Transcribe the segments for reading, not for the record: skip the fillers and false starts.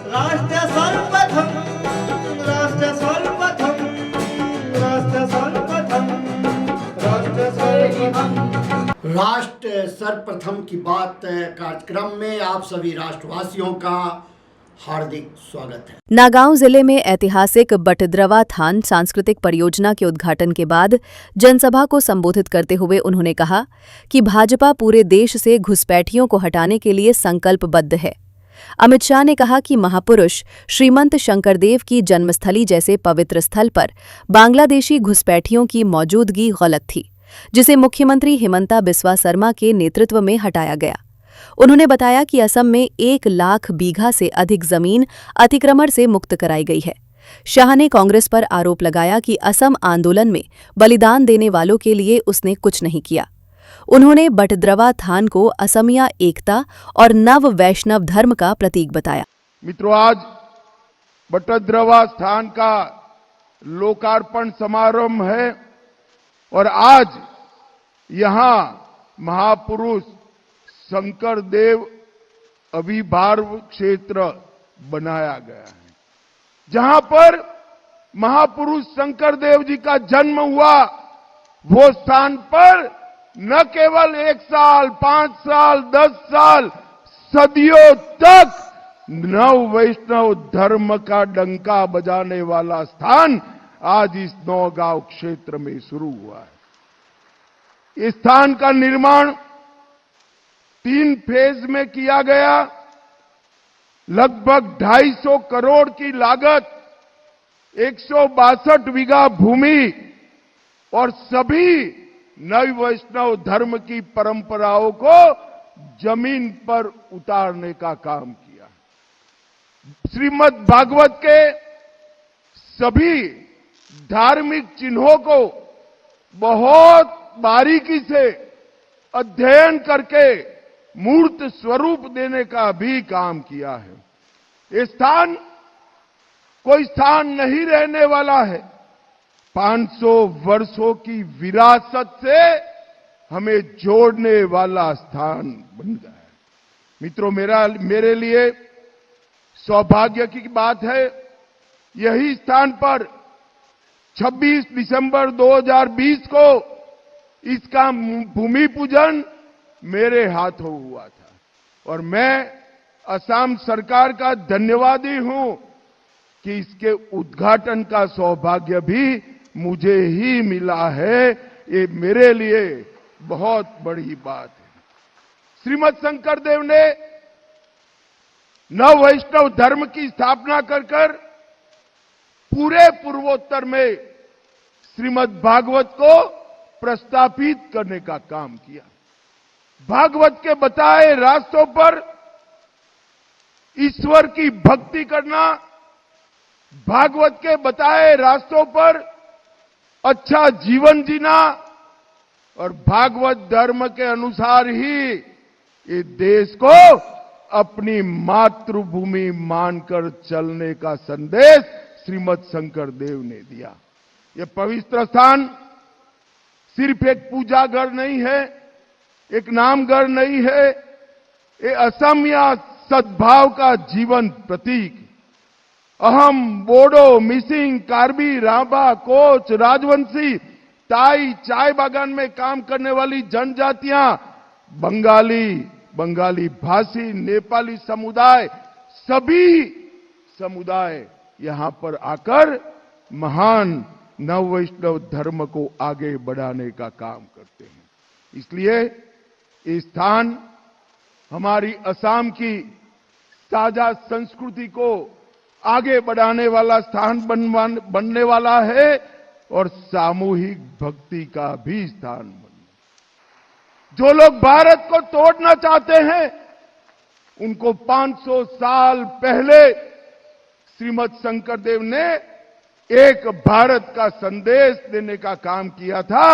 राष्ट्र सर्वप्रथम, राष्ट्र सर्वप्रथम, राष्ट्र सर्वप्रथम, राष्ट्र सर्वप्रथम। राष्ट्र सर्वप्रथम की बात कार्यक्रम में आप सभी राष्ट्रवासियों का हार्दिक स्वागत है। नागांव जिले में ऐतिहासिक बटद्रवा थान सांस्कृतिक परियोजना के उद्घाटन के बाद जनसभा को संबोधित करते हुए उन्होंने कहा कि भाजपा पूरे देश से घुसपैठियों को हटाने के लिए संकल्पबद्ध है। अमित शाह ने कहा कि महापुरुष श्रीमंत शंकरदेव की जन्मस्थली जैसे पवित्र स्थल पर बांग्लादेशी घुसपैठियों की मौजूदगी गलत थी, जिसे मुख्यमंत्री हिमंता बिस्वा सरमा के नेतृत्व में हटाया गया। उन्होंने बताया कि असम में 1 लाख बीघा से अधिक जमीन अतिक्रमण से मुक्त कराई गई है। शाह ने कांग्रेस पर आरोप लगाया कि असम आंदोलन में बलिदान देने वालों के लिए उसने कुछ नहीं किया। उन्होंने बटद्रवा थान को असमिया एकता और नव वैष्णव धर्म का प्रतीक बताया। मित्रों, आज बटद्रवा स्थान का लोकार्पण समारोह है और आज यहां महापुरुष शंकर देव अभिभार्व क्षेत्र बनाया गया है, जहां पर महापुरुष शंकर देव जी का जन्म हुआ। वो स्थान पर न केवल 1 साल, 5 साल, 10 साल, सदियों तक नव वैष्णव धर्म का डंका बजाने वाला स्थान आज इस नौगांव क्षेत्र में शुरू हुआ है। इस स्थान का निर्माण 3 फेज में किया गया। लगभग 250 करोड़ की लागत, 162 बीघा भूमि और सभी नव वैष्णव धर्म की परंपराओं को जमीन पर उतारने का काम किया। श्रीमद् भागवत के सभी धार्मिक चिन्हों को बहुत बारीकी से अध्ययन करके मूर्त स्वरूप देने का भी काम किया है। ये स्थान कोई स्थान नहीं रहने वाला है। 500 वर्षों की विरासत से हमें जोड़ने वाला स्थान बन गया है। मित्रों, मेरे लिए सौभाग्य की बात है, यही स्थान पर 26 दिसंबर 2020 को इसका भूमि पूजन मेरे हाथों हुआ था और मैं असम सरकार का धन्यवादी हूं कि इसके उद्घाटन का सौभाग्य भी मुझे ही मिला है। ये मेरे लिए बहुत बड़ी बात है। श्रीमद शंकर देव ने नव वैष्णव धर्म की स्थापना कर पूरे पूर्वोत्तर में श्रीमद् भागवत को प्रस्थापित करने का काम किया। भागवत के बताए रास्तों पर ईश्वर की भक्ति करना, भागवत के बताए रास्तों पर अच्छा जीवन जीना और भागवत धर्म के अनुसार ही ये देश को अपनी मातृभूमि मानकर चलने का संदेश श्रीमद् शंकर देव ने दिया। ये पवित्र स्थान सिर्फ एक पूजा घर नहीं है, एक नामघर नहीं है, ये असमिया सद्भाव का जीवन प्रतीक। अहम, बोडो, मिसिंग, कार्बी, राभा, कोच, राजवंशी, ताई, चाय बागान में काम करने वाली जनजातियां, बंगाली भाषी, नेपाली समुदाय, सभी समुदाय यहां पर आकर महान नव वैष्णव धर्म को आगे बढ़ाने का काम करते हैं। इसलिए ये स्थान हमारी असम की साझा संस्कृति को आगे बढ़ाने वाला स्थान बनने वाला है और सामूहिक भक्ति का भी स्थान बनने। जो लोग भारत को तोड़ना चाहते हैं, उनको 500 साल पहले श्रीमद् शंकर देव ने एक भारत का संदेश देने का काम किया था,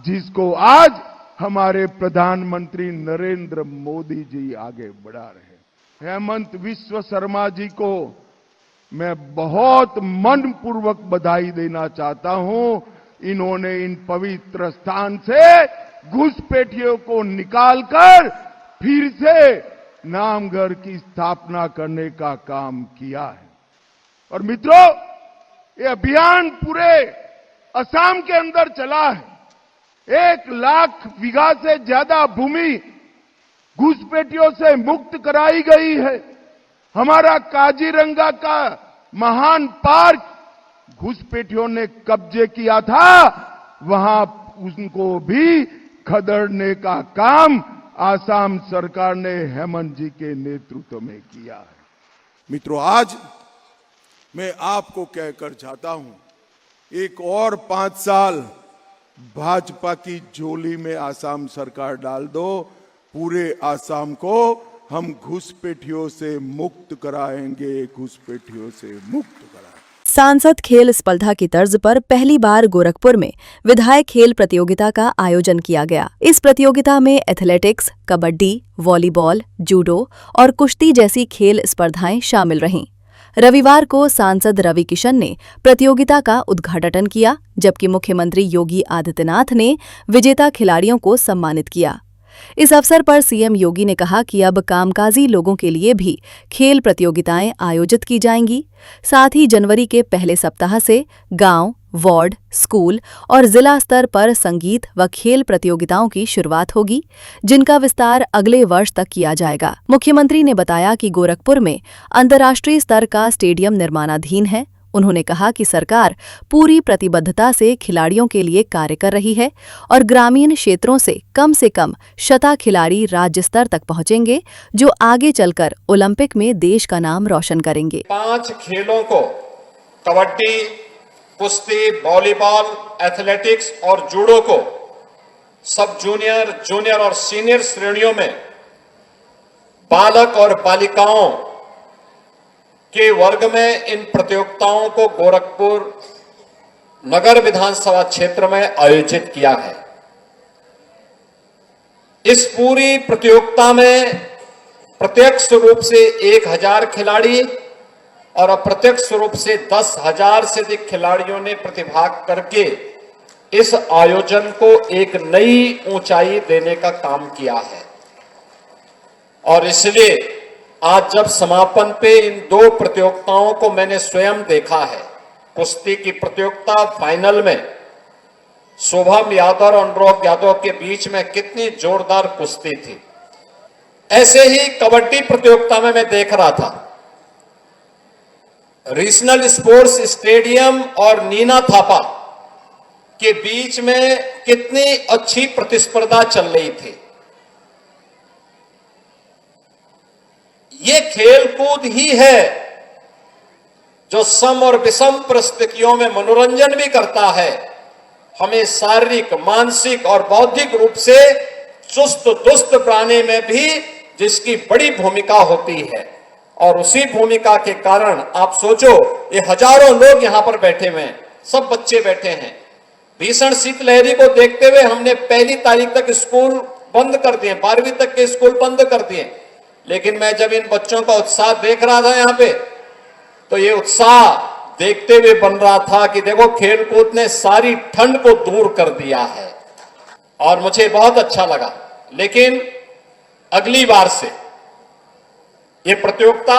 जिसको आज हमारे प्रधानमंत्री नरेंद्र मोदी जी आगे बढ़ा रहे हैं। हेमंत बिस्वा शर्मा जी को मैं बहुत मनपूर्वक बधाई देना चाहता हूं। इन्होंने इन पवित्र स्थान से घुसपैठियों को निकालकर फिर से नामघर की स्थापना करने का काम किया है। और मित्रों, ये अभियान पूरे असम के अंदर चला है। 1 लाख बीघा से ज्यादा भूमि घुसपैठियों से मुक्त कराई गई है। हमारा काजीरंगा का महान पार्क घुसपैठियों ने कब्जे किया था, वहां उनको भी खदेड़ने का काम आसाम सरकार ने हेमंत जी के नेतृत्व में किया है। मित्रों, आज मैं आपको कहकर चाहता हूं, एक और 5 साल भाजपा की झोली में आसाम सरकार डाल दो, पूरे आसाम को हम घुसपैठियों से मुक्त कराएंगे, घुसपैठियों से मुक्त कराएंगे। सांसद खेल स्पर्धा की तर्ज पर पहली बार गोरखपुर में विधायक खेल प्रतियोगिता का आयोजन किया गया। इस प्रतियोगिता में एथलेटिक्स, कबड्डी, वॉलीबॉल, जूडो और कुश्ती जैसी खेल स्पर्धाएं शामिल रहीं। रविवार को सांसद रवि किशन ने प्रतियोगिता का उद्घाटन किया, जबकि मुख्यमंत्री योगी आदित्यनाथ ने विजेता खिलाड़ियों को सम्मानित किया। इस अवसर पर सीएम योगी ने कहा कि अब कामकाजी लोगों के लिए भी खेल प्रतियोगिताएं आयोजित की जाएंगी। साथ ही जनवरी के पहले सप्ताह से गांव, वार्ड, स्कूल और जिला स्तर पर संगीत व खेल प्रतियोगिताओं की शुरुआत होगी, जिनका विस्तार अगले वर्ष तक किया जाएगा। मुख्यमंत्री ने बताया कि गोरखपुर में अंतर्राष्ट्रीय स्तर का स्टेडियम निर्माणाधीन है। उन्होंने कहा कि सरकार पूरी प्रतिबद्धता से खिलाड़ियों के लिए कार्य कर रही है और ग्रामीण क्षेत्रों से कम 100 खिलाड़ी राज्य स्तर तक पहुंचेंगे, जो आगे चलकर ओलंपिक में देश का नाम रोशन करेंगे। 5 खेलों को कबड्डी, कुश्ती, वॉलीबॉल, एथलेटिक्स और जूडो को सब जूनियर और सीनियर श्रेणियों में बालक और बालिकाओं के वर्ग में इन प्रतियोगिताओं को गोरखपुर नगर विधानसभा क्षेत्र में आयोजित किया है। इस पूरी प्रतियोगिता में प्रत्यक्ष रूप से 1000 खिलाड़ी और अप्रत्यक्ष रूप से 10,000 से अधिक खिलाड़ियों ने प्रतिभाग करके इस आयोजन को एक नई ऊंचाई देने का काम किया है। और इसलिए आज जब समापन पे इन 2 प्रतियोगिताओं को मैंने स्वयं देखा है, कुश्ती की प्रतियोगिता फाइनल में शुभम यादव और अनुराग यादव के बीच में कितनी जोरदार कुश्ती थी। ऐसे ही कबड्डी प्रतियोगिता में मैं देख रहा था, रीजनल स्पोर्ट्स स्टेडियम और नीना थापा के बीच में कितनी अच्छी प्रतिस्पर्धा चल रही थी। ये खेल कूद ही है जो सम और विषम परिस्थितियों में मनोरंजन भी करता है, हमें शारीरिक, मानसिक और बौद्धिक रूप से चुस्त दुरुस्त बनाने में भी जिसकी बड़ी भूमिका होती है। और उसी भूमिका के कारण आप सोचो, ये हजारों लोग यहां पर बैठे हुए हैं, सब बच्चे बैठे हैं। भीषण शीतलहरी को देखते हुए हमने 1 तारीख तक स्कूल बंद कर दिए, 12वीं तक के स्कूल बंद कर दिए। लेकिन मैं जब इन बच्चों का उत्साह देख रहा था यहां पे, तो ये उत्साह देखते हुए बन रहा था कि देखो खेलकूद ने सारी ठंड को दूर कर दिया है और मुझे बहुत अच्छा लगा। लेकिन अगली बार से ये प्रतियोगिता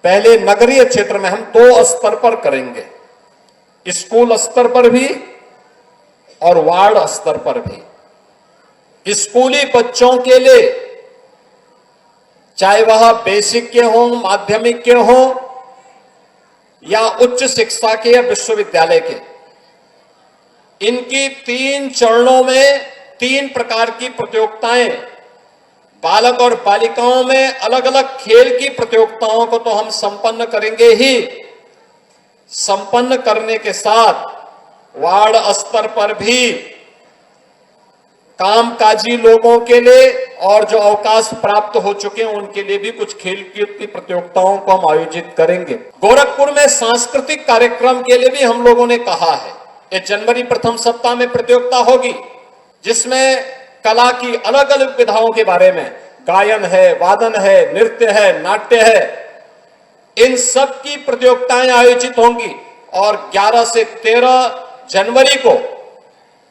पहले नगरीय क्षेत्र में हम 2 स्तर पर करेंगे, स्कूल स्तर पर भी और वार्ड स्तर पर भी। स्कूली बच्चों के लिए, चाहे वह बेसिक के हों, माध्यमिक के हों या उच्च शिक्षा के या विश्वविद्यालय के, इनकी 3 चरणों में 3 प्रकार की प्रतियोगिताएं, बालक और बालिकाओं में अलग अलग खेल की प्रतियोगिताओं को तो हम संपन्न करेंगे ही, संपन्न करने के साथ वार्ड स्तर पर भी कामकाजी लोगों के लिए और जो अवकाश प्राप्त हो चुके हैं उनके लिए भी कुछ खेल की प्रतियोगिताओं को हम आयोजित करेंगे। गोरखपुर में सांस्कृतिक कार्यक्रम के लिए भी हम लोगों ने कहा है, ये जनवरी प्रथम सप्ताह में प्रतियोगिता होगी, जिसमें कला की अलग अलग विधाओं के बारे में, गायन है, वादन है, नृत्य है, नाट्य है, इन सब की प्रतियोगिताएं आयोजित होंगी। और 11 से 13 जनवरी को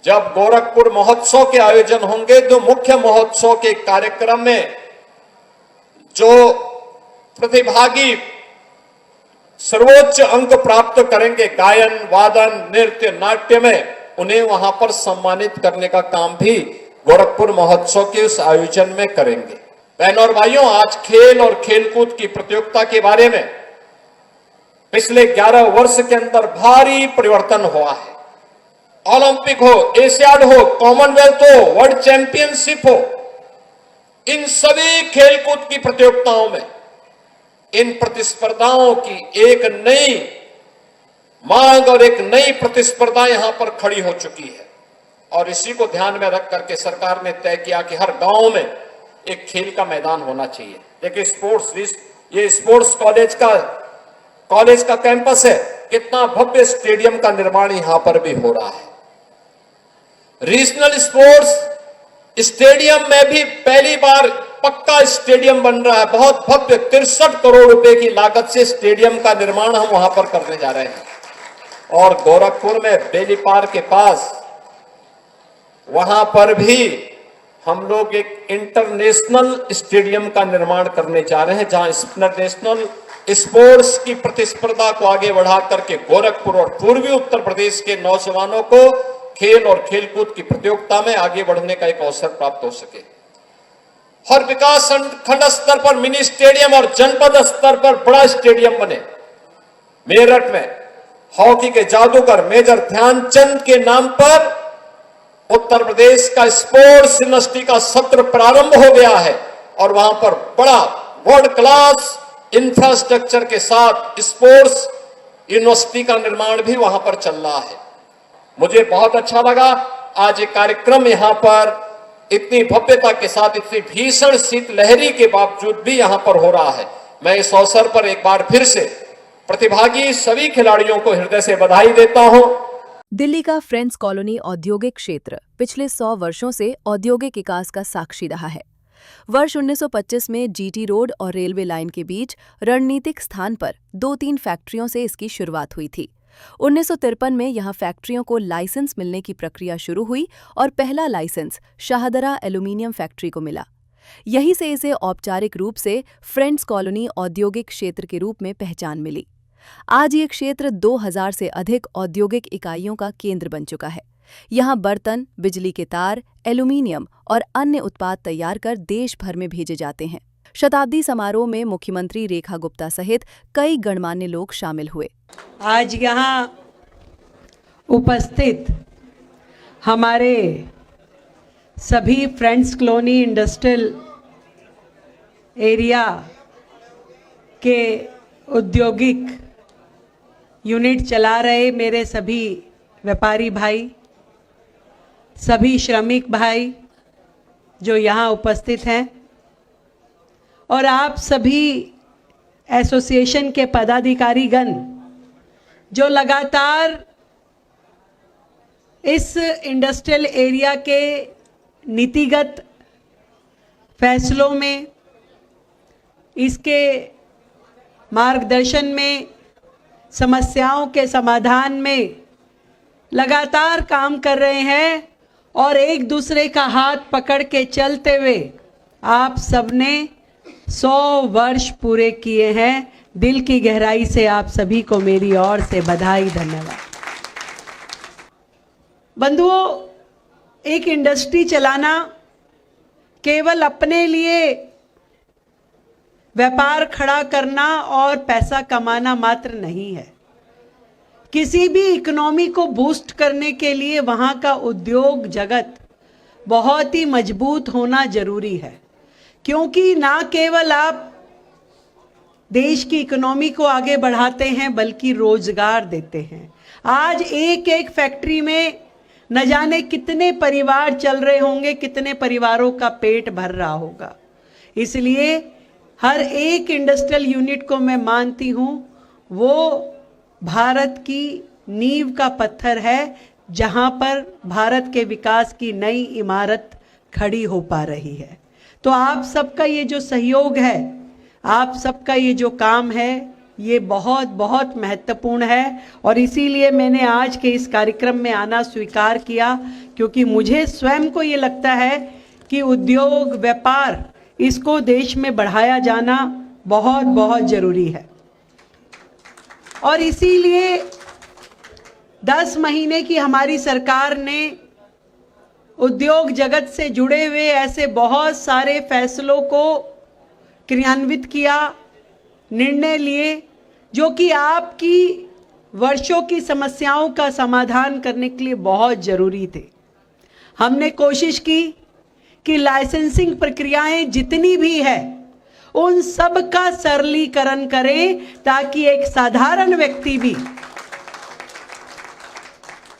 जब गोरखपुर महोत्सव के आयोजन होंगे, तो मुख्य महोत्सव के कार्यक्रम में जो प्रतिभागी सर्वोच्च अंक प्राप्त करेंगे गायन, वादन, नृत्य, नाट्य में, उन्हें वहां पर सम्मानित करने का काम भी गोरखपुर महोत्सव के उस आयोजन में करेंगे। बहनों और भाइयों, आज खेल और खेलकूद की प्रतियोगिता के बारे में पिछले 11 वर्ष के अंदर भारी परिवर्तन हुआ है। ओलंपिक हो, एशियाड हो, कॉमनवेल्थ हो, वर्ल्ड चैंपियनशिप हो, इन सभी खेलकूद की प्रतियोगिताओं में इन प्रतिस्पर्धाओं की एक नई मांग और एक नई प्रतिस्पर्धा यहां पर खड़ी हो चुकी है। और इसी को ध्यान में रख करके सरकार ने तय किया कि हर गांव में एक खेल का मैदान होना चाहिए। देखिए, ये स्पोर्ट्स कॉलेज का कैंपस है, कितना भव्य स्टेडियम का निर्माण यहां पर भी हो रहा है। रीजनल स्पोर्ट्स स्टेडियम में भी पहली बार पक्का स्टेडियम बन रहा है। बहुत भव्य 63 करोड़ रुपए की लागत से स्टेडियम का निर्माण हम वहां पर करने जा रहे हैं। और गोरखपुर में बेलीपार के पास वहां पर भी हम लोग एक इंटरनेशनल स्टेडियम का निर्माण करने जा रहे हैं, जहां इंटरनेशनल स्पोर्ट्स की प्रतिस्पर्धा को आगे बढ़ा करके गोरखपुर और पूर्वी उत्तर प्रदेश के नौजवानों को खेल और खेलकूद की प्रतियोगिता में आगे बढ़ने का एक अवसर प्राप्त हो सके। हर विकास खंड स्तर पर मिनी स्टेडियम और जनपद स्तर पर बड़ा स्टेडियम बने। मेरठ में हॉकी के जादूगर मेजर ध्यानचंद के नाम पर उत्तर प्रदेश का स्पोर्ट्स यूनिवर्सिटी का सत्र प्रारंभ हो गया है और वहां पर बड़ा वर्ल्ड क्लास इंफ्रास्ट्रक्चर के साथ स्पोर्ट्स यूनिवर्सिटी का निर्माण भी वहां पर चल रहा है। मुझे बहुत अच्छा लगा आज एक कार्यक्रम यहां पर इतनी भव्यता के साथ, इतनी भीषण शीतलहरी के बावजूद भी यहां पर हो रहा है। मैं इस अवसर पर एक बार फिर से प्रतिभागी सभी खिलाड़ियों को हृदय से बधाई देता हूं। दिल्ली का फ्रेंड्स कॉलोनी औद्योगिक क्षेत्र पिछले 100 वर्षों से औद्योगिक विकास का साक्षी रहा है। वर्ष 1925 में जीटी रोड और रेलवे लाइन के बीच रणनीतिक स्थान पर 2-3 फैक्ट्रियों से इसकी शुरुआत हुई थी। 1953 में यहां फैक्ट्रियों को लाइसेंस मिलने की प्रक्रिया शुरू हुई और पहला लाइसेंस शाहदरा एल्यूमीनियम फैक्ट्री को मिला। यहीं से इसे औपचारिक रूप से फ्रेंड्स कॉलोनी औद्योगिक क्षेत्र के रूप में पहचान मिली। आज ये क्षेत्र 2000 से अधिक औद्योगिक इकाइयों का केंद्र बन चुका है। यहाँ बर्तन, बिजली के तार, एल्यूमीनियम और अन्य उत्पाद तैयार कर देश भर में भेजे जाते हैं। शताब्दी समारोह में मुख्यमंत्री रेखा गुप्ता सहित कई गणमान्य लोग शामिल हुए। आज यहाँ उपस्थित हमारे सभी फ्रेंड्स कॉलोनी इंडस्ट्रियल एरिया के औद्योगिक यूनिट चला रहे मेरे सभी व्यापारी भाई, सभी श्रमिक भाई जो यहाँ उपस्थित हैं, और आप सभी एसोसिएशन के पदाधिकारीगण जो लगातार इस इंडस्ट्रियल एरिया के नीतिगत फैसलों में, इसके मार्गदर्शन में, समस्याओं के समाधान में लगातार काम कर रहे हैं और एक दूसरे का हाथ पकड़ के चलते हुए आप सबने 100 वर्ष पूरे किए हैं। दिल की गहराई से आप सभी को मेरी ओर से बधाई, धन्यवाद। बंधुओं, एक इंडस्ट्री चलाना केवल अपने लिए व्यापार खड़ा करना और पैसा कमाना मात्र नहीं है। किसी भी इकोनॉमी को बूस्ट करने के लिए वहाँ का उद्योग जगत बहुत ही मजबूत होना जरूरी है, क्योंकि ना केवल आप देश की इकोनॉमी को आगे बढ़ाते हैं बल्कि रोजगार देते हैं। आज एक एक फैक्ट्री में न जाने कितने परिवार चल रहे होंगे, कितने परिवारों का पेट भर रहा होगा। इसलिए हर एक इंडस्ट्रियल यूनिट को मैं मानती हूँ वो भारत की नींव का पत्थर है, जहाँ पर भारत के विकास की नई इमारत खड़ी हो पा रही है। तो आप सबका ये जो सहयोग है, आप सबका ये जो काम है, ये बहुत बहुत महत्वपूर्ण है। और इसीलिए मैंने आज के इस कार्यक्रम में आना स्वीकार किया, क्योंकि मुझे स्वयं को ये लगता है कि उद्योग, व्यापार इसको देश में बढ़ाया जाना बहुत बहुत जरूरी है। और इसीलिए 10 महीने की हमारी सरकार ने उद्योग जगत से जुड़े हुए ऐसे बहुत सारे फैसलों को क्रियान्वित किया, निर्णय लिए, जो कि आपकी वर्षों की समस्याओं का समाधान करने के लिए बहुत जरूरी थे। हमने कोशिश की कि लाइसेंसिंग प्रक्रियाएं जितनी भी है उन सब का सरलीकरण करें, ताकि एक साधारण व्यक्ति भी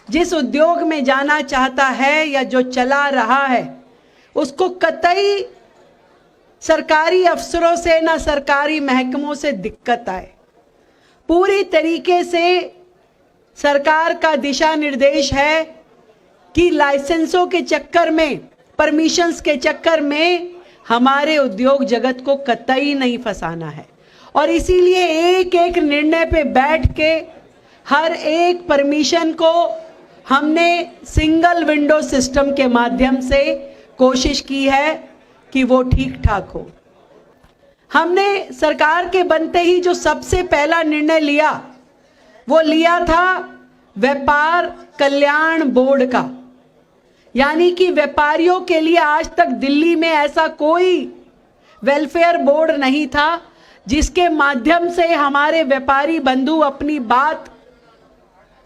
जिस उद्योग में जाना चाहता है या जो चला रहा है उसको कतई सरकारी अफसरों से ना सरकारी महकमों से दिक्कत आए। पूरी तरीके से सरकार का दिशा निर्देश है कि लाइसेंसों के चक्कर में, परमिशंस के चक्कर में हमारे उद्योग जगत को कतई नहीं फंसाना है। और इसीलिए एक एक निर्णय पे बैठ के हर एक परमिशन को हमने सिंगल विंडो सिस्टम के माध्यम से कोशिश की है कि वो ठीक ठाक हो। हमने सरकार के बनते ही जो सबसे पहला निर्णय लिया वो लिया था व्यापार कल्याण बोर्ड का, यानी कि व्यापारियों के लिए आज तक दिल्ली में ऐसा कोई वेलफेयर बोर्ड नहीं था जिसके माध्यम से हमारे व्यापारी बंधु अपनी बात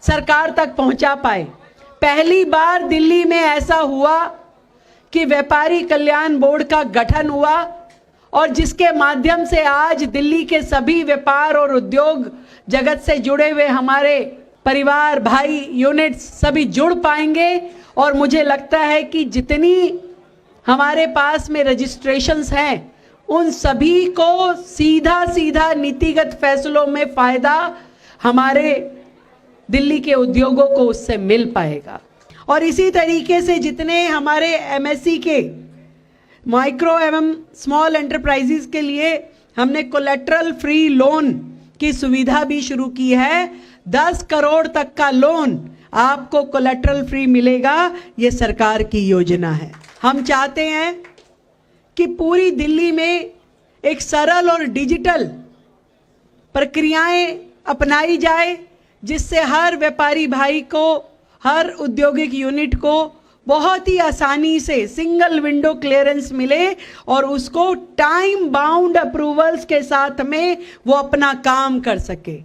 सरकार तक पहुंचा पाए। पहली बार दिल्ली में ऐसा हुआ कि व्यापारी कल्याण बोर्ड का गठन हुआ और जिसके माध्यम से आज दिल्ली के सभी व्यापार और उद्योग जगत से जुड़े हुए हमारे परिवार, भाई, यूनिट्स सभी जुड़ पाएंगे। और मुझे लगता है कि जितनी हमारे पास में रजिस्ट्रेशंस हैं उन सभी को सीधा सीधा नीतिगत फैसलों में फायदा हमारे दिल्ली के उद्योगों को उससे मिल पाएगा। और इसी तरीके से जितने हमारे एमएसई के माइक्रो एवं स्मॉल एंटरप्राइजेस के लिए हमने कोलेटरल फ्री लोन की सुविधा भी शुरू की है। 10 करोड़ तक का लोन आपको कोलेटरल फ्री मिलेगा, ये सरकार की योजना है। हम चाहते हैं कि पूरी दिल्ली में एक सरल और डिजिटल प्रक्रियाएं अपनाई जाए, जिससे हर व्यापारी भाई को, हर औद्योगिक यूनिट को बहुत ही आसानी से सिंगल विंडो क्लियरेंस मिले और उसको टाइम बाउंड अप्रूवल्स के साथ में वो अपना काम कर सके।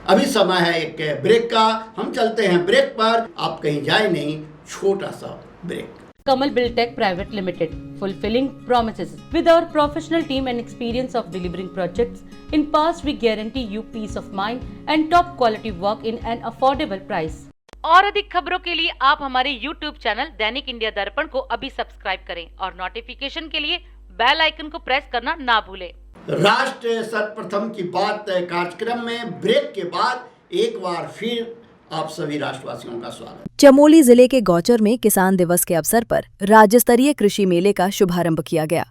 अभी समय है एक ब्रेक का, हम चलते हैं ब्रेक पर, आप कहीं जाए नहीं, छोटा सा break. Kamal Buildtech Private Limited, fulfilling promises. With our professional team and experience of delivering projects, in past we guarantee you peace of mind and top quality work in an affordable price. और अधिक खबरों के लिए आप हमारे YouTube channel दैनिक India दर्पण को अभी सब्सक्राइब करें और नोटिफिकेशन के लिए बेल आइकन को प्रेस करना ना भूलें। राष्ट्र सर्वप्रथम की बात कार्यक्रम में ब्रेक के बाद एक बार फिर आप सभी राष्ट्रवासियों का स्वागत। चमोली जिले के गौचर में किसान दिवस के अवसर पर राज्य स्तरीय कृषि मेले का शुभारंभ किया गया।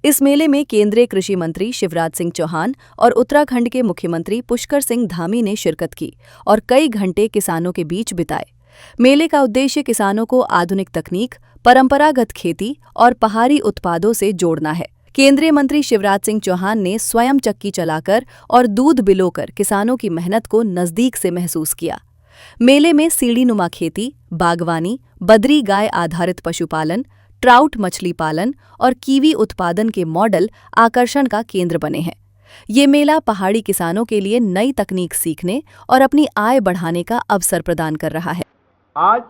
इस मेले में केंद्रीय कृषि मंत्री शिवराज सिंह चौहान और उत्तराखंड के मुख्यमंत्री पुष्कर सिंह धामी ने शिरकत की और कई घंटे किसानों के बीच बिताए। मेले का उद्देश्य किसानों को आधुनिक तकनीक, परंपरागत खेती और पहाड़ी उत्पादों से जोड़ना है। केंद्रीय मंत्री शिवराज सिंह चौहान ने स्वयं चक्की चलाकर और दूध बिलोकर किसानों की मेहनत को नजदीक से महसूस किया। मेले में सीढ़ीनुमा खेती, बागवानी, बद्री गाय आधारित पशुपालन, ट्राउट मछली पालन और कीवी उत्पादन के मॉडल आकर्षण का केंद्र बने हैं। ये मेला पहाड़ी किसानों के लिए नई तकनीक सीखने और अपनी आय बढ़ाने का अवसर प्रदान कर रहा है। आज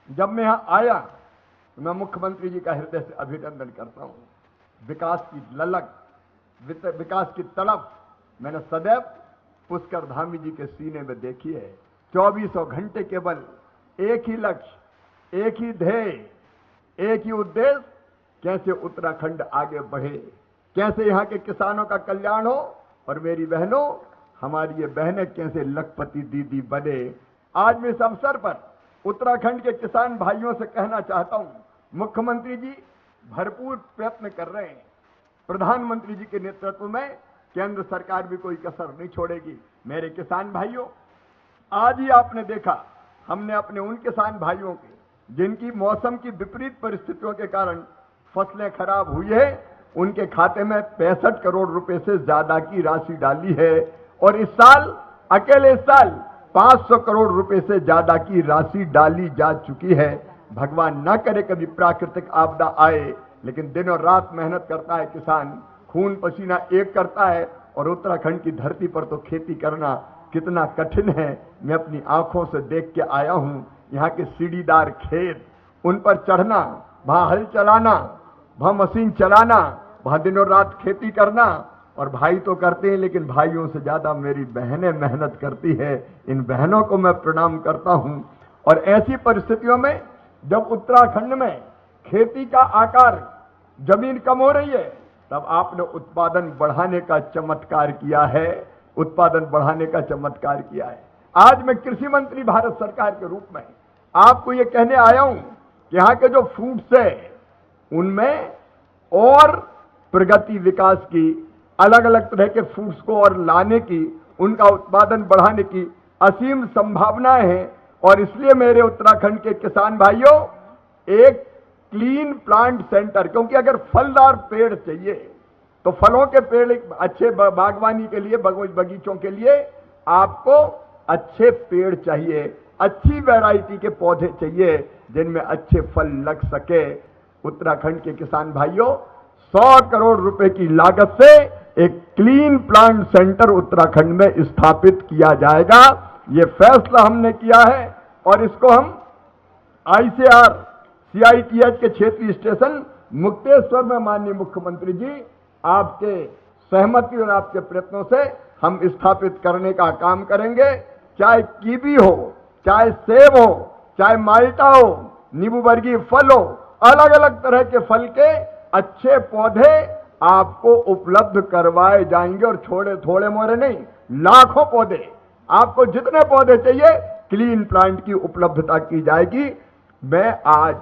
जब मैं यहाँ आया तो मैं मुख्यमंत्री जी का हृदय से अभिनंदन करता हूँ। विकास की ललक, विकास की तड़प मैंने सदैव पुष्कर धामी जी के सीने में देखी है। 2400 घंटे केवल एक ही लक्ष्य, एक ही ध्येय, एक ही उद्देश्य, कैसे उत्तराखंड आगे बढ़े, कैसे यहाँ के किसानों का कल्याण हो और मेरी बहनों, हमारी ये बहनें कैसे लखपति दीदी बने। आज मैं इस अवसर पर उत्तराखंड के किसान भाइयों से कहना चाहता हूँ, मुख्यमंत्री जी भरपूर प्रयत्न कर रहे हैं। प्रधानमंत्री जी के नेतृत्व में केंद्र सरकार भी कोई कसर नहीं छोड़ेगी। मेरे किसान भाइयों, आज ही आपने देखा हमने अपने उन किसान भाइयों के जिनकी मौसम की विपरीत परिस्थितियों के कारण फसलें खराब हुई है, उनके खाते में 65 करोड़ रुपए से ज्यादा की राशि डाली है और इस साल, अकेले इस साल 500 करोड़ रुपए से ज्यादा की राशि डाली जा चुकी है। भगवान न करे कभी प्राकृतिक आपदा आए, लेकिन दिन और रात मेहनत करता है किसान, खून पसीना एक करता है। और उत्तराखंड की धरती पर तो खेती करना कितना कठिन है, मैं अपनी आंखों से देख के आया हूं। यहाँ के सीढ़ीदार खेत, उन पर चढ़ना, वहां हल चलाना, वहां मशीन चलाना, वहां दिनों रात खेती करना। और भाई तो करते हैं, लेकिन भाइयों से ज्यादा मेरी बहनें मेहनत करती है। इन बहनों को मैं प्रणाम करता हूं। और ऐसी परिस्थितियों में जब उत्तराखंड में खेती का आकार, जमीन कम हो रही है, तब आपने उत्पादन बढ़ाने का चमत्कार किया है, उत्पादन बढ़ाने का चमत्कार किया है। आज मैं कृषि मंत्री भारत सरकार के रूप में आपको यह कहने आया हूं कि यहाँ के जो फ्रूट्स है उनमें और प्रगति विकास की, अलग अलग तरह के फ्रूट्स को और लाने की, उनका उत्पादन बढ़ाने की असीम संभावनाएं हैं। और इसलिए मेरे उत्तराखंड के किसान भाइयों, एक क्लीन प्लांट सेंटर, क्योंकि अगर फलदार पेड़ चाहिए तो फलों के पेड़ अच्छे बागवानी के लिए, बगीचों के लिए आपको अच्छे पेड़ चाहिए, अच्छी वैरायटी के पौधे चाहिए जिनमें अच्छे फल लग सके। उत्तराखंड के किसान भाइयों, 100 करोड़ रुपए की लागत से एक क्लीन प्लांट सेंटर उत्तराखंड में स्थापित किया जाएगा। ये फैसला हमने किया है और इसको हम ICR CITH के क्षेत्रीय स्टेशन मुक्तेश्वर में माननीय मुख्यमंत्री जी आपके सहमति और आपके प्रयत्नों से हम स्थापित करने का काम करेंगे। चाहे कीवी हो, चाहे सेब हो, चाहे माल्टा हो, नींबू वर्गीय फल हो, अलग अलग तरह के फल के अच्छे पौधे आपको उपलब्ध करवाए जाएंगे। और थोड़े मोरे नहीं, लाखों पौधे, आपको जितने पौधे चाहिए क्लीन प्लांट की उपलब्धता की जाएगी। मैं आज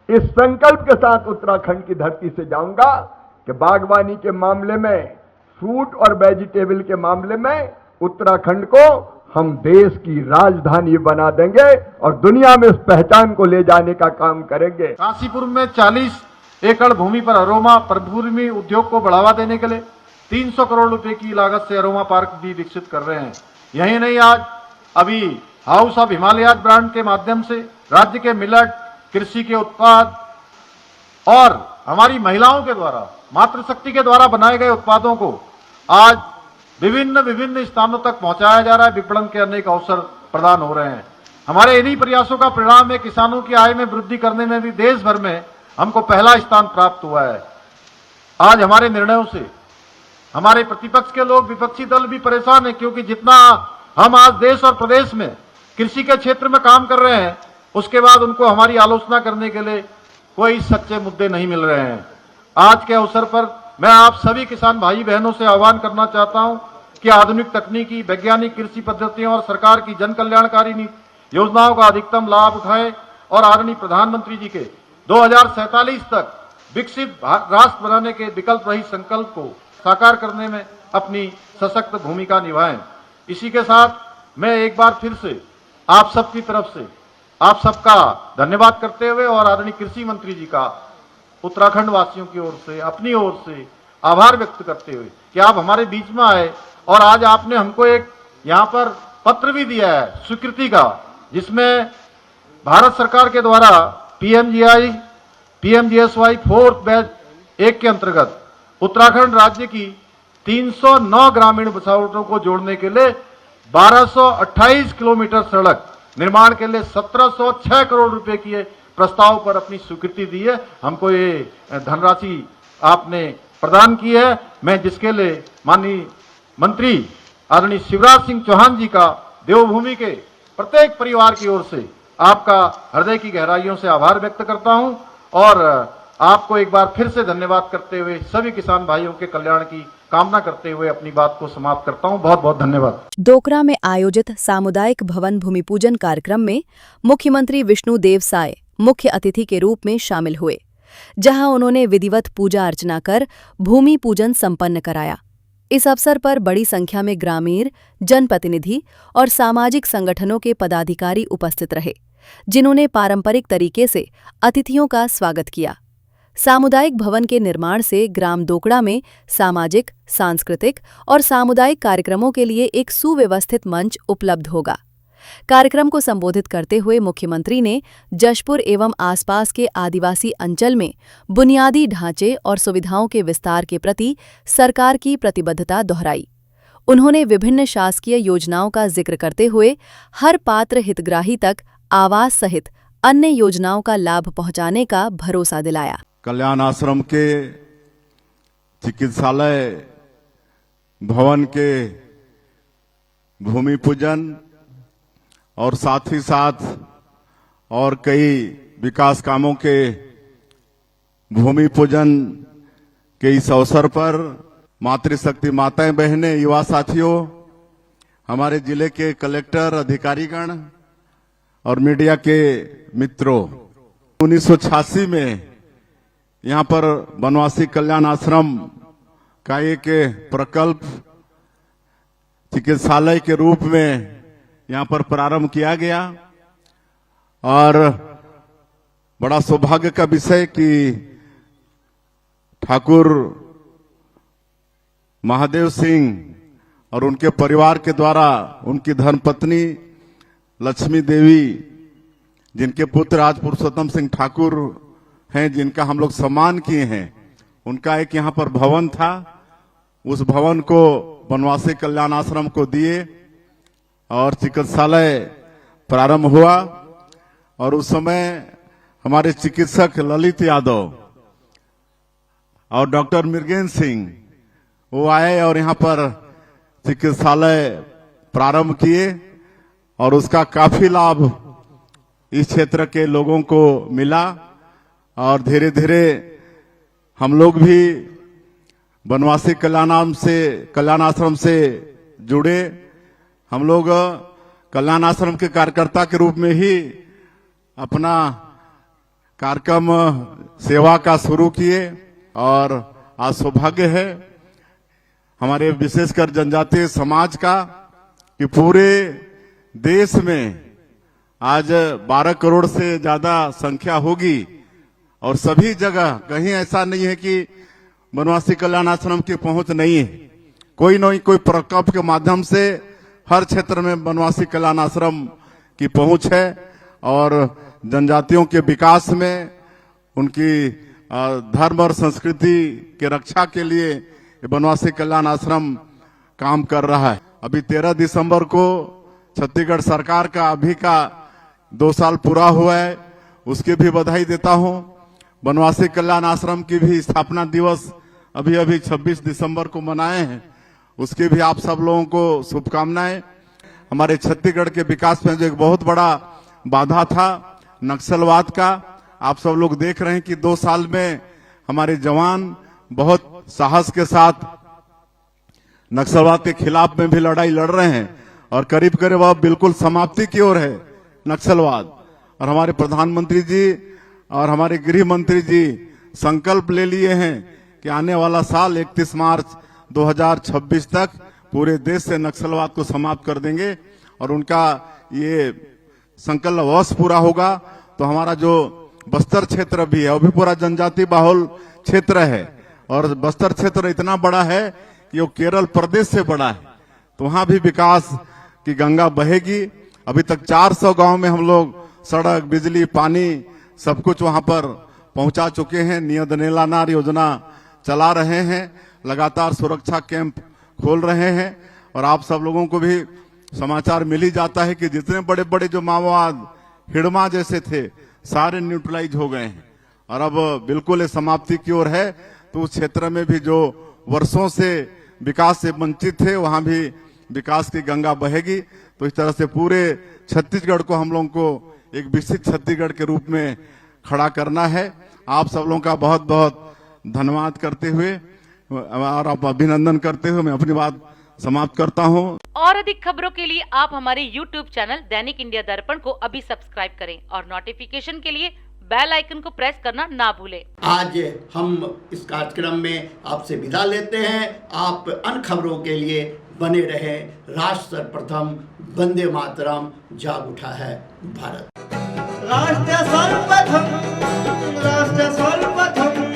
इस संकल्प के साथ उत्तराखंड की धरती से जाऊंगा कि बागवानी के मामले में, फ्रूट और वेजिटेबल के मामले में उत्तराखंड को हम देश की राजधानी बना देंगे और दुनिया में इस पहचान को ले जाने का काम करेंगे। काशीपुर में 40 एकड़ भूमि पर अरोमा प्रभुभूमि उद्योग को बढ़ावा देने के लिए 300 करोड़ रुपए की लागत से अरोमा पार्क भी विकसित कर रहे हैं। यही नहीं, आज अभी हाउस ऑफ हिमालयाज ब्रांड के माध्यम से राज्य के मिलेट, कृषि के उत्पाद और हमारी महिलाओं के द्वारा, मातृशक्ति के द्वारा बनाए गए उत्पादों को आज विभिन्न स्थानों तक पहुंचाया जा रहा है। विपणन के अनेक अवसर प्रदान हो रहे हैं। हमारे इन्हीं प्रयासों का परिणाम है किसानों की आय में वृद्धि करने में भी देश भर में हमको पहला स्थान प्राप्त हुआ है। आज हमारे निर्णयों से हमारे प्रतिपक्ष के लोग, विपक्षी दल भी परेशान है, क्योंकि जितना हम आज देश और प्रदेश में कृषि के क्षेत्र में काम कर रहे हैं, उसके बाद उनको हमारी आलोचना करने के लिए कोई सच्चे मुद्दे नहीं मिल रहे हैं। आज के अवसर पर मैं आप सभी किसान भाई बहनों से आह्वान करना चाहता हूं कि आधुनिक तकनीकी, वैज्ञानिक कृषि पद्धतियों और सरकार की जन कल्याणकारी योजनाओं का अधिकतम लाभ उठाएं और आदरणीय प्रधानमंत्री जी के 2047 तक विकसित राष्ट्र बनाने के विकल्प रहित संकल्प को साकार करने में अपनी सशक्त भूमिका निभाएं। इसी के साथ मैं एक बार फिर से आप सबकी तरफ से आप सबका धन्यवाद करते हुए और आदरणीय कृषि मंत्री जी का उत्तराखंड वासियों की ओर से, अपनी ओर से आभार व्यक्त करते हुए कि आप हमारे बीच में आए और आज आपने हमको एक यहाँ पर पत्र भी दिया है स्वीकृति का, जिसमें भारत सरकार के द्वारा PMGSY 4th बैच 1 के अंतर्गत उत्तराखंड राज्य की 309 ग्रामीण बसावटों को जोड़ने के लिए 1228 किलोमीटर सड़क निर्माण के लिए 1706 करोड़ रुपए की प्रस्ताव पर अपनी स्वीकृति दी है। हमको ये धनराशि आपने प्रदान की है, मैं जिसके लिए माननीय मंत्री आदरणीय शिवराज सिंह चौहान जी का देवभूमि के प्रत्येक परिवार की ओर से आपका हृदय की गहराइयों से आभार व्यक्त करता हूं और आपको एक बार फिर से धन्यवाद करते हुए सभी किसान भाइयों के कल्याण की कामना करते हुए अपनी बात को समाप्त करता हूं। बहुत बहुत धन्यवाद। डोकरा में आयोजित सामुदायिक भवन भूमि पूजन कार्यक्रम में मुख्यमंत्री विष्णुदेव साय मुख्य अतिथि के रूप में शामिल हुए, जहां उन्होंने विधिवत पूजा अर्चना कर भूमि पूजन संपन्न कराया। इस अवसर पर बड़ी संख्या में ग्रामीण, जनप्रतिनिधि और सामाजिक संगठनों के पदाधिकारी उपस्थित रहे, जिन्होंने पारंपरिक तरीके से अतिथियों का स्वागत किया। सामुदायिक भवन के निर्माण से ग्राम दोकड़ा में सामाजिक, सांस्कृतिक और सामुदायिक कार्यक्रमों के लिए एक सुव्यवस्थित मंच उपलब्ध होगा। कार्यक्रम को संबोधित करते हुए मुख्यमंत्री ने जशपुर एवं आसपास के आदिवासी अंचल में बुनियादी ढांचे और सुविधाओं के विस्तार के प्रति सरकार की प्रतिबद्धता दोहराई। उन्होंने विभिन्न शासकीय योजनाओं का जिक्र करते हुए हर पात्र हितग्राही तक आवास सहित अन्य योजनाओं का लाभ पहुंचाने का भरोसा दिलाया। कल्याण आश्रम के चिकित्सालय भवन के भूमि पूजन और साथ ही साथ और कई विकास कामों के भूमि पूजन के इस अवसर पर मातृशक्ति माताएं, बहनें, युवा साथियों, हमारे जिले के कलेक्टर, अधिकारीगण और मीडिया के मित्रों, 1986 में यहाँ पर वनवासी कल्याण आश्रम का एक प्रकल्प चिकित्सालय के रूप में यहाँ पर प्रारंभ किया गया और बड़ा सौभाग्य का विषय कि ठाकुर महादेव सिंह और उनके परिवार के द्वारा उनकी धर्मपत्नी लक्ष्मी देवी, जिनके पुत्र आज पुरुषोत्तम सिंह ठाकुर हैं, जिनका हम लोग सम्मान किए हैं, उनका एक यहाँ पर भवन था। उस भवन को वनवासी कल्याण आश्रम को दिए और चिकित्सालय प्रारंभ हुआ। और उस समय हमारे चिकित्सक ललित यादव और डॉक्टर मृगेन सिंह वो आए और यहाँ पर चिकित्सालय प्रारंभ किए और उसका काफी लाभ इस क्षेत्र के लोगों को मिला। और धीरे धीरे हम लोग भी वनवासी कल्याण आश्रम से जुड़े। हम लोग कल्याण आश्रम के कार्यकर्ता के रूप में ही अपना कार्यक्रम सेवा का शुरू किए और आज सौभाग्य है हमारे विशेषकर जनजातीय समाज का कि पूरे देश में आज 12 करोड़ से ज्यादा संख्या होगी और सभी जगह कहीं ऐसा नहीं है कि वनवासी कल्याण आश्रम की पहुंच नहीं है। कोई न कोई प्रकल्प के माध्यम से हर क्षेत्र में वनवासी कल्याण आश्रम की पहुंच है और जनजातियों के विकास में, उनकी धर्म और संस्कृति के रक्षा के लिए वनवासी कल्याण आश्रम काम कर रहा है। अभी 13 दिसंबर को छत्तीसगढ़ सरकार का अभी का 2 साल पूरा हुआ है, उसकी भी बधाई देता हूं। वनवासी कल्याण आश्रम की भी स्थापना दिवस अभी 26 दिसंबर को मनाए हैं, उसके भी आप सब लोगों को शुभकामनाएं। हमारे छत्तीसगढ़ के विकास में जो एक बहुत बड़ा बाधा था नक्सलवाद का, आप सब लोग देख रहे हैं कि 2 साल में हमारे जवान बहुत साहस के साथ नक्सलवाद के खिलाफ में भी लड़ाई लड़ रहे हैं और करीब करीब अब बिल्कुल समाप्ति की ओर है नक्सलवाद। और हमारे प्रधानमंत्री जी और हमारे गृह मंत्री जी संकल्प ले लिए हैं कि आने वाला साल 31 मार्च 2026 तक पूरे देश से नक्सलवाद को समाप्त कर देंगे। और उनका ये संकल्प अवश्य पूरा होगा तो हमारा जो बस्तर क्षेत्र भी है वो भी पूरा जनजाति बाहुल क्षेत्र है और बस्तर क्षेत्र इतना बड़ा है कि वो केरल प्रदेश से बड़ा है, तो वहां भी विकास की गंगा बहेगी। अभी तक 400 गांव में हम लोग सड़क, बिजली, पानी सब कुछ वहां पर पहुंचा चुके हैं। नियत नीलानार योजना चला रहे हैं, लगातार सुरक्षा कैंप खोल रहे हैं और आप सब लोगों को भी समाचार मिल ही जाता है कि जितने बड़े बड़े जो माओवाद हिड़मा जैसे थे सारे न्यूट्रलाइज हो गए हैं और अब बिल्कुल समाप्ति की ओर है। तो उस क्षेत्र में भी जो वर्षों से विकास से वंचित थे वहां भी विकास की गंगा बहेगी। तो इस तरह से पूरे छत्तीसगढ़ को हम लोगों को एक विकसित छत्तीसगढ़ के रूप में खड़ा करना है। आप सब लोगों का बहुत बहुत धन्यवाद करते हुए और आप अभिनंदन करते हुए मैं अपनी बात समाप्त करता हूं। और अधिक खबरों के लिए आप हमारे YouTube चैनल दैनिक इंडिया दर्पण को अभी सब्सक्राइब करें और नोटिफिकेशन के लिए बेल आइकन को प्रेस करना ना भूलें। आज हम इस कार्यक्रम में आपसे विदा लेते हैं। आप अन्य खबरों के लिए बने रहे। राष्ट्र सर्वप्रथम, वंदे मातरम, जाग उठा है भारत। राष्ट्र सर्वप्रथम, राष्ट्र सर्वप्रथम।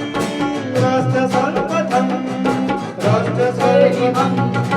ही हम